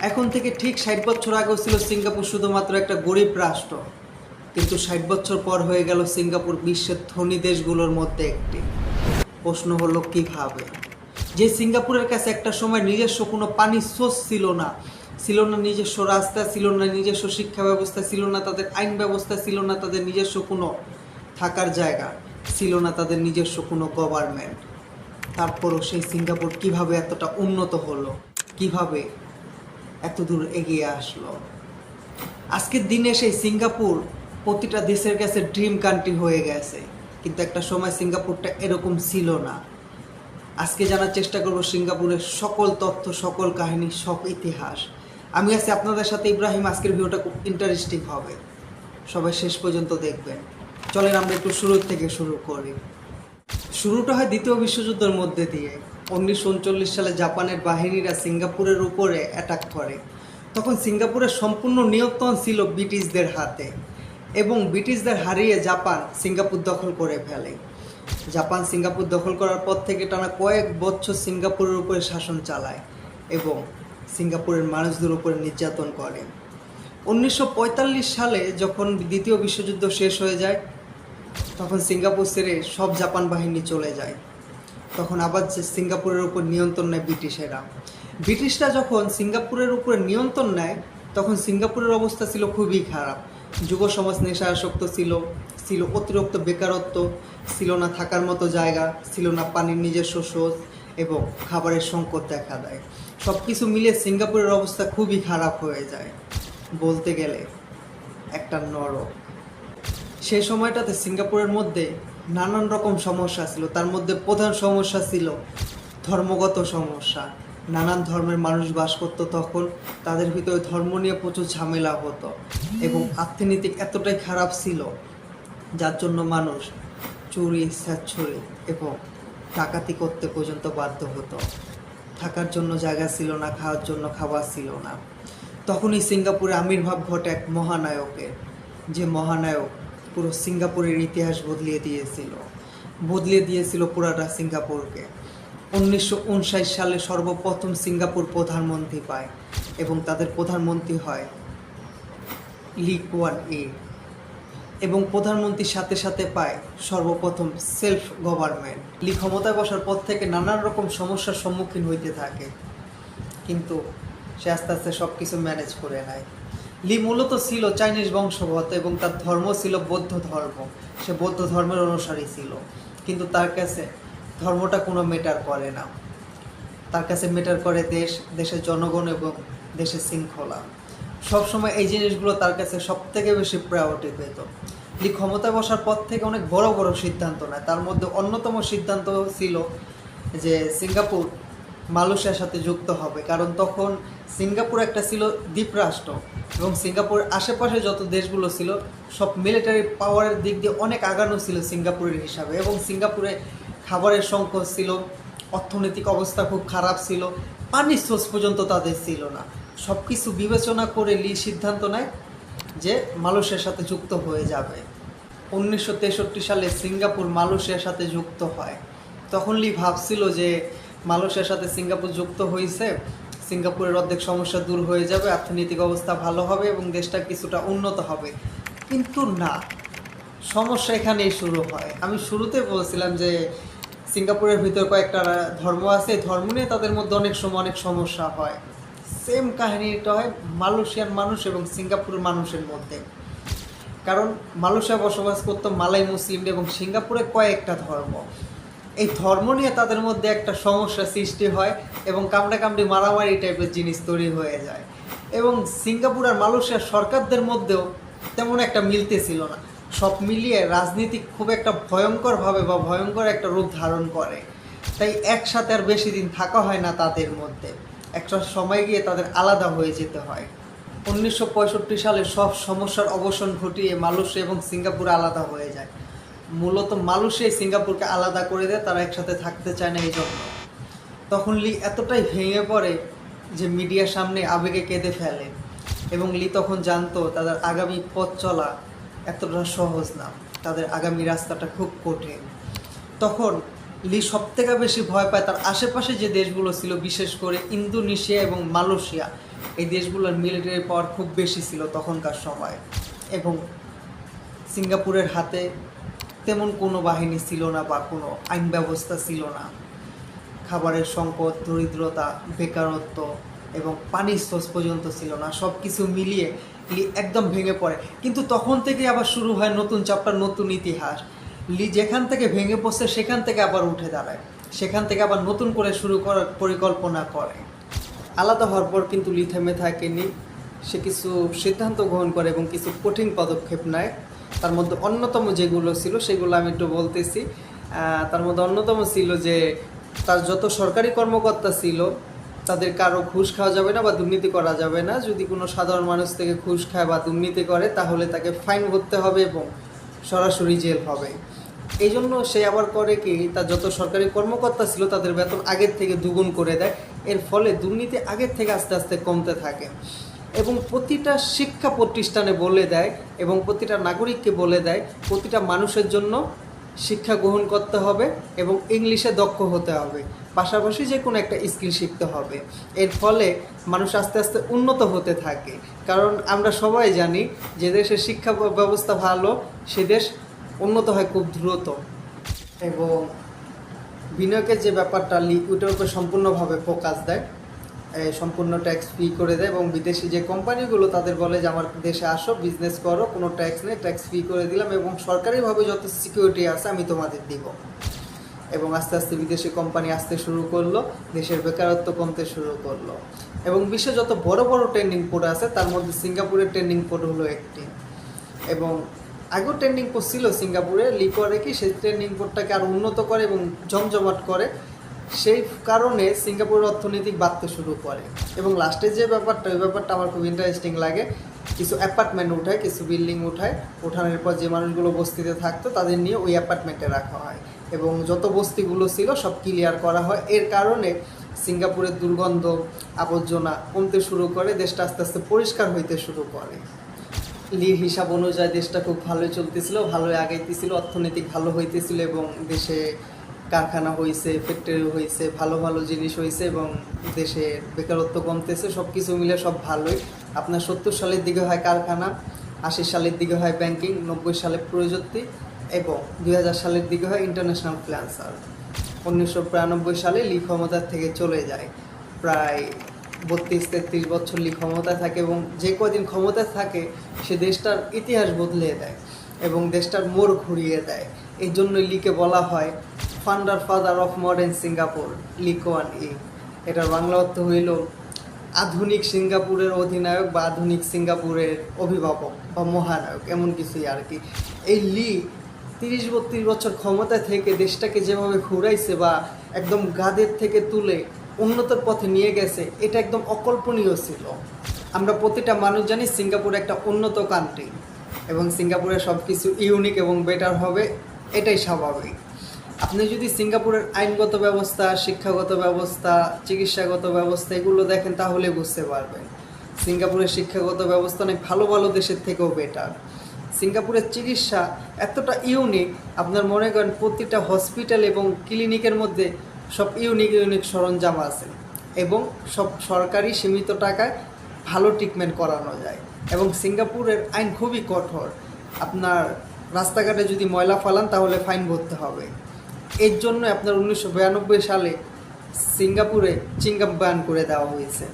এখন থেকে ঠিক 60 বছর আগেও ছিল সিঙ্গাপুর শুধুমাত্র একটা গরিব রাষ্ট্র, কিন্তু 60 বছর পর হয়ে গেল সিঙ্গাপুর বিশ্বের ধনী দেশগুলোর মধ্যে একটি। প্রশ্ন হলো কিভাবে? যে সিঙ্গাপুরের কাছে একটা সময় নিজস্ব কোনো পানির সোর্স ছিল না, ছিল না নিজস্ব রাস্তা, ছিল না নিজস্ব শিক্ষা ব্যবস্থা, ছিল না তাদের আইন ব্যবস্থা, ছিল না তাদের নিজস্ব কোনো থাকার জায়গা, ছিল না তাদের নিজস্ব কোনো গভর্নমেন্ট, তারপরও সেই সিঙ্গাপুর কিভাবে এতটা উন্নত হলো, কিভাবে এত দূর এগিয়ে আসলো? আজকের দিনে সেই সিঙ্গাপুর প্রতিটা দেশের কাছে ড্রিম কান্ট্রি হয়ে গেছে, কিন্তু একটা সময় সিঙ্গাপুরটা এরকম ছিল না। আজকে জানার চেষ্টা করব সিঙ্গাপুরের সকল তথ্য, সকল কাহিনী, সব ইতিহাস। আমি আছি আপনাদের সাথে ইব্রাহিম। আজকের ভিডিওটা খুব ইন্টারেস্টিং হবে, সবাই শেষ পর্যন্ত দেখবেন। চলেন আমরা একটু শুরু থেকে শুরু করি। শুরুটা হয় দ্বিতীয় বিশ্বযুদ্ধের মধ্যে দিয়ে। 1939 সালে জাপানের বাহিনীরা সিঙ্গাপুরের উপরে অ্যাটাক করে। তখন সিঙ্গাপুরের সম্পূর্ণ নিয়ন্ত্রণ ছিল ব্রিটিশদের হাতে, এবং ব্রিটিশদের হারিয়ে জাপান সিঙ্গাপুর দখল করে ফেলে। জাপান সিঙ্গাপুর দখল করার পর থেকে টানা কয়েক বছর সিঙ্গাপুরের উপরে শাসন চালায় এবং সিঙ্গাপুরের মানুষদের উপরে নির্যাতন করে। 1945 সালে যখন দ্বিতীয় বিশ্বযুদ্ধ শেষ হয়ে যায়, তখন সিঙ্গাপুর ছেড়ে সব জাপান বাহিনী চলে যায়। তখন আবার সিঙ্গাপুরের উপর নিয়ন্ত্রণ নেয় ব্রিটিশেরা। ব্রিটিশরা যখন সিঙ্গাপুরের উপরে নিয়ন্ত্রণ নেয়, তখন সিঙ্গাপুরের অবস্থা ছিল খুবই খারাপ। যুব সমাজ নেশাসক্ত ছিল, ছিল অতিরিক্ত বেকারত্ব, ছিল না থাকার মতো জায়গা, ছিল না পানির নিজস্ব সোর্স, এবং খাবারের সংকট দেখা দেয়। সব কিছু মিলিয়ে সিঙ্গাপুরের অবস্থা খুবই খারাপ হয়ে যায়, বলতে গেলে একটা নরক। সেই সময়টাতে সিঙ্গাপুরের মধ্যে নানান রকম সমস্যা ছিল। তার মধ্যে প্রধান সমস্যা ছিল ধর্মগত সমস্যা। নানান ধর্মের মানুষ বাস করতো তখন, তাদের ভিতরে ধর্ম নিয়ে প্রচুর ঝামেলা হতো, এবং অর্থনীতিক এতটাই খারাপ ছিল যার জন্য মানুষ চুরি, স্বেচ্ছাচারী এবং ডাকাতি করতে পর্যন্ত বাধ্য হতো। থাকার জন্য জায়গা ছিল না, খাওয়ার জন্য খাবার ছিল না। তখনই সিঙ্গাপুরে আবির্ভাব ঘটে এক মহানায়কের, যে মহানায়ক পুরো সিঙ্গাপুরের ইতিহাস বদলে দিয়েছিল পুরাটা সিঙ্গাপুরকে। 1959 সালে সর্বপ্রথম সিঙ্গাপুর প্রধানমন্ত্রী পায়, এবং তাদের প্রধানমন্ত্রী হয় লি কুয়ান ইউ। এবং প্রধানমন্ত্রীর সাথে সাথে পায় সর্বপ্রথম সেলফ গভর্নমেন্ট। লি ক্ষমতায় বসার পর থেকে নানান রকম সমস্যার সম্মুখীন হইতে থাকে, কিন্তু সে আস্তে আস্তে সব কিছু ম্যানেজ করে নেয়। লি মূলত ছিল চাইনিজ বংশগত, এবং তার ধর্ম ছিল বৌদ্ধ ধর্ম। সে বৌদ্ধ ধর্মের অনুসারী ছিল, কিন্তু তার কাছে ধর্মটা কোনো ম্যাটার করে না। তার কাছে ম্যাটার করে দেশের জনগণ এবং দেশের শৃঙ্খলা। সবসময় এই জিনিসগুলো তার কাছে সব থেকে বেশি প্রায়োরিটি পেত। লি ক্ষমতায় বসার পর থেকে অনেক বড় বড় সিদ্ধান্ত নেয়। তার মধ্যে অন্যতম সিদ্ধান্ত ছিল যে সিঙ্গাপুর মালয়েশিয়ার সাথে যুক্ত হবে, কারণ তখন সিঙ্গাপুর একটা ছিল দ্বীপরাষ্ট্র, এবং সিঙ্গাপুরের আশেপাশে যত দেশগুলো ছিল সব মিলিটারি পাওয়ারের দিক দিয়ে অনেক আগানো ছিল সিঙ্গাপুরের হিসাবে। এবং সিঙ্গাপুরে খাবারের সংকট ছিল, অর্থনৈতিক অবস্থা খুব খারাপ ছিল, পানির সোর্স পর্যন্ত তাদের ছিল না। সব কিছু বিবেচনা করে লি সিদ্ধান্ত নেয় যে মালয়েশিয়ার সাথে যুক্ত হয়ে যাবে। 1963 সালে সিঙ্গাপুর মালয়েশিয়ার সাথে যুক্ত হয়। তখন লি ভাবছিল যে মালয়েশিয়ার সাথে সিঙ্গাপুর যুক্ত হয়েছে, সিঙ্গাপুরের অর্ধেক সমস্যা দূর হয়ে যাবে, অর্থনৈতিক অবস্থা ভালো হবে এবং দেশটা কিছুটা উন্নত হবে। কিন্তু না, সমস্যা এখানেই শুরু হয়। আমি শুরুতে বলছিলাম যে সিঙ্গাপুরের ভিতর কয়েকটা ধর্ম আছে, ধর্ম নিয়ে তাদের মধ্যে অনেক সময় অনেক সমস্যা হয়। সেম কাহিনীটা হয় মালয়েশিয়ান মানুষ এবং সিঙ্গাপুরের মানুষের মধ্যে। কারণ মালয়েশিয়া বসবাস করতো মালাই মুসলিম, এবং সিঙ্গাপুরে কয়েকটা ধর্ম। এই ধর্ম নিয়ে তাদের মধ্যে একটা সমস্যা সৃষ্টি হয়, এবং কামড়াকামড়ি মারামারি টাইপের জিনিস তৈরি হয়ে যায়। এবং সিঙ্গাপুর আর মালয়েশিয়ার সরকারদের মধ্যেও তেমন একটা মিলতে ছিল না। সব মিলিয়ে রাজনীতি খুব একটা ভয়ঙ্কর একটা রূপ ধারণ করে। তাই একসাথে আর বেশি দিন থাকা হয় না তাদের মধ্যে, একটা সময় গিয়ে তাদের আলাদা হয়ে যেতে হয়। 1965 সালে সব সমস্যার অবসান ঘটিয়ে মালয়েশিয়া এবং সিঙ্গাপুর আলাদা হয়ে যায়। মূলত মালয়েশিয়া সিঙ্গাপুরকে আলাদা করে দেয়, তারা একসাথে থাকতে চায় না এই জন্য। তখন লি এতটাই ভেঙে পড়ে যে মিডিয়ার সামনে আবেগে কেঁদে ফেলে, এবং লি তখন জানতো তাদের আগামী পথ চলা এতটা সহজ না, তাদের আগামী রাস্তাটা খুব কঠিন। তখন লি সবথেকে বেশি ভয় পায় তার আশেপাশে যে দেশগুলো ছিল, বিশেষ করে ইন্দোনেশিয়া এবং মালয়েশিয়া। এই দেশগুলোর মিলিটারি পাওয়ার খুব বেশি ছিল তখনকার সময়, এবং সিঙ্গাপুরের হাতে তেমন কোনো বাহিনী ছিল না বা কোনো আইন ব্যবস্থা ছিল না। খাবারের সংকট, দরিদ্রতা, বেকারত্ব এবং পানির সোর্স পর্যন্ত ছিল না। সব কিছু মিলিয়ে লি একদম ভেঙে পড়ে। কিন্তু তখন থেকে আবার শুরু হয় নতুন চ্যাপ্টার, নতুন ইতিহাস। লি যেখান থেকে ভেঙে পড়ছে সেখান থেকে আবার উঠে দাঁড়ায়, সেখান থেকে আবার নতুন করে শুরু করার পরিকল্পনা করে। আলাদা হওয়ার পর কিন্তু লি থেমে থাকেনি, সে কিছু সিদ্ধান্ত গ্রহণ করে এবং কিছু কঠিন পদক্ষেপ নেয়। তার মধ্যে অন্যতম যেগুলো ছিল সেগুলো আমি একটু বলতেছি। তার মধ্যে অন্যতম ছিল যে তার যত সরকারি কর্মকর্তা ছিল তাদের কারো ঘুষ খাওয়া যাবে না বা দুর্নীতি করা যাবে না। যদি কোনো সাধারণ মানুষ থেকে ঘুষ খায় বা দুর্নীতি করে তাহলে তাকে ফাইন ভরতে হবে এবং সরাসরি জেল হবে। এই জন্য সে আবার করে কি, তার যত সরকারি কর্মকর্তা ছিল তাদের বেতন আগের থেকে দ্বিগুণ করে দেয়। এর ফলে দুর্নীতি আগের থেকে আস্তে আস্তে কমতে থাকে এবং প্রতিটা শিক্ষা প্রতিষ্ঠানে বলে দেয় এবং প্রতিটা নাগরিককে বলে দেয় প্রতিটা মানুষের জন্য শিক্ষা গ্রহণ করতে হবে এবং ইংলিশে দক্ষ হতে হবে, পাশাপাশি যে কোনো একটা স্কিল শিখতে হবে। এর ফলে মানুষ আস্তে আস্তে উন্নত হতে থাকে, কারণ আমরা সবাই জানি যে দেশের শিক্ষা ব্যবস্থা ভালো সে দেশ উন্নত হয় খুব দ্রুত। এবং বিনিয়োগের যে ব্যাপারটা ওইটার উপর সম্পূর্ণভাবে ফোকাস দেয়, সম্পূর্ণ ট্যাক্স ফ্রি করে দেয় এবং বিদেশি যে কোম্পানিগুলো তাদের বলে যে আমার দেশে আসো, বিজনেস করো, কোনো ট্যাক্স নেই, ট্যাক্স ফ্রি করে দিলাম এবং সরকারিভাবে যত সিকিউরিটি আছে আমি তোমাদের দিব। এবং আস্তে আস্তে বিদেশি কোম্পানি আসতে শুরু করলো, দেশের বেকারত্ব কমতে শুরু করলো এবং বিশ্বে যত বড় বড় ট্রেন্ডিং পোর্ট আছে তার মধ্যে সিঙ্গাপুরের ট্রেন্ডিং পোর্ট হলো একটি। এবং আগেও ট্রেন্ডিং পোর্ট ছিল সিঙ্গাপুরে, লি করে কি সেই ট্রেন্ডিং পোর্টটাকে আরও উন্নত করে এবং জমজমাট করে। সেই কারণে সিঙ্গাপুরের অর্থনীতি বাড়তে শুরু করে এবং লাস্টে যে ব্যাপারটা, ওই ব্যাপারটা আমার খুব ইন্টারেস্টিং লাগে। কিছু অ্যাপার্টমেন্ট উঠায়, কিছু বিল্ডিং উঠায়, ওঠানোর পর যে মানুষগুলো বস্তিতে থাকতো তাদের নিয়ে ওই অ্যাপার্টমেন্টে রাখা হয় এবং যত বস্তিগুলো ছিল সব ক্লিয়ার করা হয়। এর কারণে সিঙ্গাপুরের দুর্গন্ধ, আবর্জনা কমতে শুরু করে, দেশটা আস্তে আস্তে পরিষ্কার হইতে শুরু করে। লির হিসাব অনুযায়ী দেশটা খুব ভালোই চলতেছিল, ভালোই আগাইতেছিল, অর্থনৈতিক ভালো হইতেছিল এবং দেশে কারখানা হয়েছে, ফ্যাক্টরি হয়েছে, ভালো ভালো জিনিস হয়েছে এবং দেশে বেকারত্ব কমতেছে। সব কিছু মিলে সব ভালোই। আপনার 70 সালের দিকে হয় কারখানা, 80 সালের দিকে হয় ব্যাংকিং, 90 সালে প্রযুক্তি এবং 2000 সালের দিকে হয় ইন্টারন্যাশনাল ফ্রিল্যান্সার। 1992 সালে লি ক্ষমতার থেকে চলে যায়। প্রায় 32-33 বছর লি ক্ষমতায় থাকে এবং যে কদিন ক্ষমতায় থাকে সে দেশটার ইতিহাস বদলে দেয় এবং দেশটার মোড় ঘুরিয়ে দেয়। এই জন্য লিকে বলা হয় father of modern Singapore, Lee Kuan Yew. এটার বাংলা অর্থ হইল আধুনিক সিঙ্গাপুরের অধিনায়ক বা আধুনিক সিঙ্গাপুরের অভিভাবক বা মহানায়ক, এমন কিছুই আর কি। এই লি 30-32 বছর ক্ষমতায় থেকে দেশটাকে যেভাবে ঘুরাইছে বা একদম গাদের থেকে তুলে উন্নতির পথে নিয়ে গেছে, এটা একদম অকল্পনীয় ছিল। আমরা প্রতিটা মানুষ জানি সিঙ্গাপুর একটা উন্নত কান্ট্রি এবং সিঙ্গাপুরে সব কিছু ইউনিক এবং বেটার হবে, এটাই স্বাভাবিক। আপনি যদি সিঙ্গাপুরের আইনগত ব্যবস্থা, শিক্ষাগত ব্যবস্থা, চিকিৎসাগত ব্যবস্থা এগুলো দেখেন তাহলে বুঝতে পারবেন সিঙ্গাপুরের শিক্ষাগত ব্যবস্থা অনেক ভালো ভালো দেশের থেকেও বেটার। সিঙ্গাপুরের চিকিৎসা এতটা ইউনিক, আপনার মনে করেন প্রতিটা হসপিটাল এবং ক্লিনিকের মধ্যে সব ইউনিক ইউনিক সরঞ্জাম আছে এবং সব সরকারি সীমিত টাকায় ভালো ট্রিটমেন্ট করানো যায় এবং সিঙ্গাপুরের আইন খুবই কঠোর। আপনার রাস্তাঘাটে যদি ময়লা ফালান তাহলে ফাইন ভরতে হবে। এর জন্য আপনার 1992 সালে সিঙ্গাপুরে চিংগাম ব্যান করে দেওয়া হয়েছে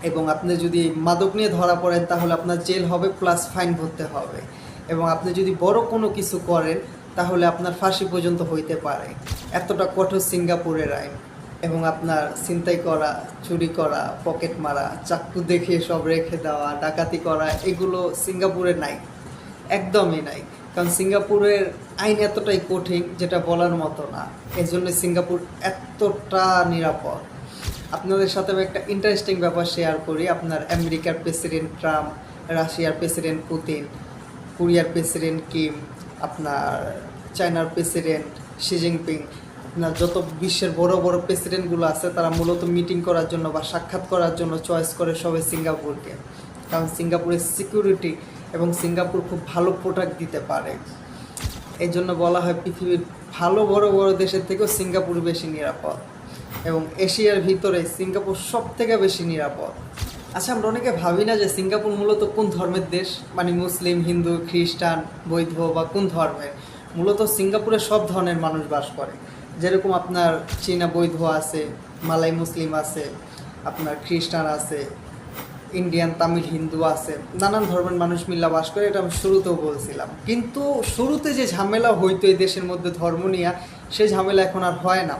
এবং আপনি যদি মাদক নিয়ে ধরা পড়েন তাহলে আপনার জেল হবে প্লাস ফাইন ভরতে হবে এবং আপনি যদি বড় কোনো কিছু করেন তাহলে আপনার ফাঁসি পর্যন্ত হইতে পারে। এতটা কঠোর সিঙ্গাপুরের আইন। এবং আপনার ছিনতাই করা, চুরি করা, পকেট মারা, চাকু দেখিয়ে সব রেখে দেওয়া, ডাকাতি করা এগুলো সিঙ্গাপুরে নাই, একদমই নাই। কারণ সিঙ্গাপুরের আইন এতটাই কঠিন যেটা বলার মতো না। এর জন্য সিঙ্গাপুর এতটা নিরাপদ। আপনাদের সাথে আমি একটা ইন্টারেস্টিং ব্যাপার শেয়ার করি। আপনার আমেরিকার প্রেসিডেন্ট ট্রাম্প, রাশিয়ার প্রেসিডেন্ট পুতিন, কোরিয়ার প্রেসিডেন্ট কিম, আপনার চায়নার প্রেসিডেন্ট শি জিনপিং, আপনার যত বিশ্বের বড় বড় প্রেসিডেন্টগুলো আছে তারা মূলত মিটিং করার জন্য বা সাক্ষাৎ করার জন্য চয়েস করে সবাই সিঙ্গাপুরকে। কারণ সিঙ্গাপুরের সিকিউরিটি এবং সিঙ্গাপুর খুব ভালো প্রোডাক্ট দিতে পারে। এই জন্য বলা হয় পৃথিবীর ভালো বড় বড় দেশের থেকেও সিঙ্গাপুর বেশি নিরাপদ এবং এশিয়ার ভিতরে সিঙ্গাপুর সব থেকে বেশি নিরাপদ। আচ্ছা, আমরা অনেকে ভাবি না যে সিঙ্গাপুর মূলত কোন ধর্মের দেশ, মানে মুসলিম, হিন্দু, খ্রিস্টান, বৌদ্ধ বা কোন ধর্মের। মূলত সিঙ্গাপুরে সব ধরনের মানুষ বাস করে। যেরকম আপনার চীনা বৌদ্ধ আছে, মালাই মুসলিম আছে, আপনার খ্রিস্টান আছে, ইন্ডিয়ান, তামিল, হিন্দু আছে, নানান ধর্মের মানুষ মিল্লা বাস করে। এটা আমি শুরুতেও বলছিলাম, কিন্তু শুরুতে যে ঝামেলা হইতো এই দেশের মধ্যে ধর্ম নিয়ে, সেই ঝামেলা এখন আর হয় না।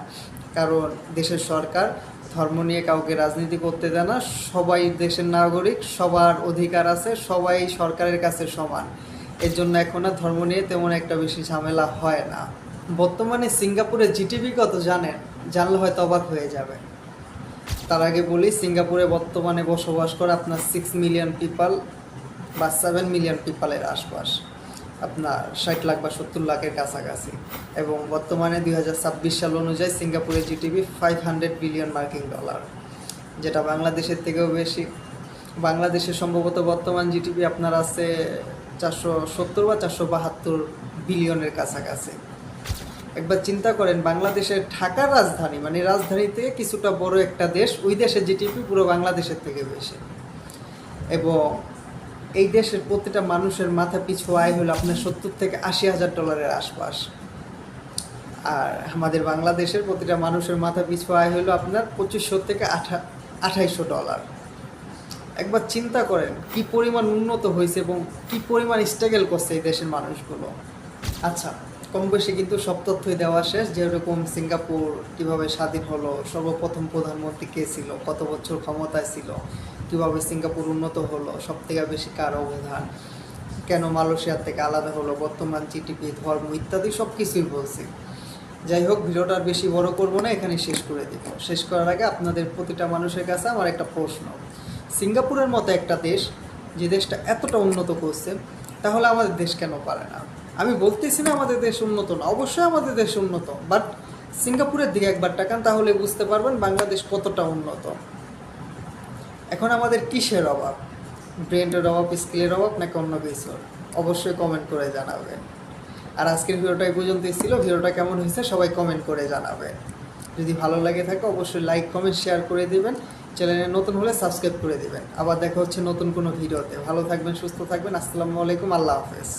কারণ দেশের সরকার ধর্ম নিয়ে কাউকে রাজনীতি করতে দেয় না। সবাই দেশের নাগরিক, সবার অধিকার আছে, সবাই সরকারের কাছে সমান। এর জন্য এখন আর ধর্ম নিয়ে তেমন একটা বেশি ঝামেলা হয় না। বর্তমানে সিঙ্গাপুরের জিডিপি কত জানেন? জানলে হয়তো অবাক হয়ে যাবে। তার আগে বলি, সিঙ্গাপুরে বর্তমানে বসবাস করে আপনার 6 মিলিয়ন পিপল বা 7 মিলিয়ন পিপলের আশপাশ, আপনার 60 লাখ বা 70 লাখের কাছাকাছি। এবং বর্তমানে 2026 সাল অনুযায়ী সিঙ্গাপুরের জিডিপি $500 বিলিয়ন, যেটা বাংলাদেশের থেকেও বেশি। বাংলাদেশের সম্ভবত বর্তমান জিডিপি আপনার আছে 470 বা 472 বিলিয়নের কাছাকাছি। একবার চিন্তা করেন, বাংলাদেশের ঢাকার রাজধানী, মানে রাজধানী থেকে কিছুটা বড় একটা দেশ, ওই দেশের জিডিপি পুরো বাংলাদেশের থেকে বেশি। এবং এই দেশের প্রতিটা মানুষের মাথা পিছু আয় হলো আপনার 70 থেকে 80 হাজার ডলারের আশপাশ। আর আমাদের বাংলাদেশের প্রতিটা মানুষের মাথা পিছু আয় হলো আপনার 2500 থেকে 2800 ডলার। একবার চিন্তা করেন কি পরিমাণ উন্নত হয়েছে এবং কি পরিমাণ স্ট্রাগল করছে এই দেশের মানুষগুলো। আচ্ছা, কম বেশি কিন্তু সব তথ্যই দেওয়া শেষ। যেরকম সিঙ্গাপুর কীভাবে স্বাধীন হলো, সর্বপ্রথম প্রধানমন্ত্রী কে ছিল, কত বছর ক্ষমতায় ছিল, কীভাবে সিঙ্গাপুর উন্নত হলো, সব থেকে বেশি কার অবদান, কেন মালয়েশিয়ার থেকে আলাদা হলো, বর্তমান জিডিপি, ধর্ম ইত্যাদি সব কিছুই বলছি। যাই হোক, ভিডিওটা আর বেশি বড় করবো না, এখানে শেষ করে দিব। শেষ করার আগে আপনাদের প্রতিটা মানুষের কাছে আমার একটা প্রশ্ন। সিঙ্গাপুরের মতো একটা দেশ, যে দেশটা এতটা উন্নত করছে, তাহলে আমাদের দেশ কেন পারে না? আমি বলতেছি না আমাদের দেশ উন্নত না, অবশ্যই আমাদের দেশ উন্নত, বাট সিঙ্গাপুরের দিকে একবার তাকান, তাহলে বুঝতে পারবেন বাংলাদেশ কতটা উন্নত। এখন আমাদের কিসের অভাব? ব্রেনের অভাব, স্কিলের অভাব, নাকি অন্য কিছুর? অবশ্যই কমেন্ট করে জানাবেন। আর আজকের ভিডিওটা এই পর্যন্তই ছিল। ভিডিওটা কেমন হয়েছে সবাই কমেন্ট করে জানাবেন। যদি ভালো লাগে থাকে অবশ্যই লাইক, কমেন্ট, শেয়ার করে দিবেন। চ্যানেলে নতুন হলে সাবস্ক্রাইব করে দিবেন। আবার দেখা হচ্ছে নতুন কোনো ভিডিওতে। ভালো থাকবেন, সুস্থ থাকবেন। আসসালামু আলাইকুম, আল্লাহ হাফেজ।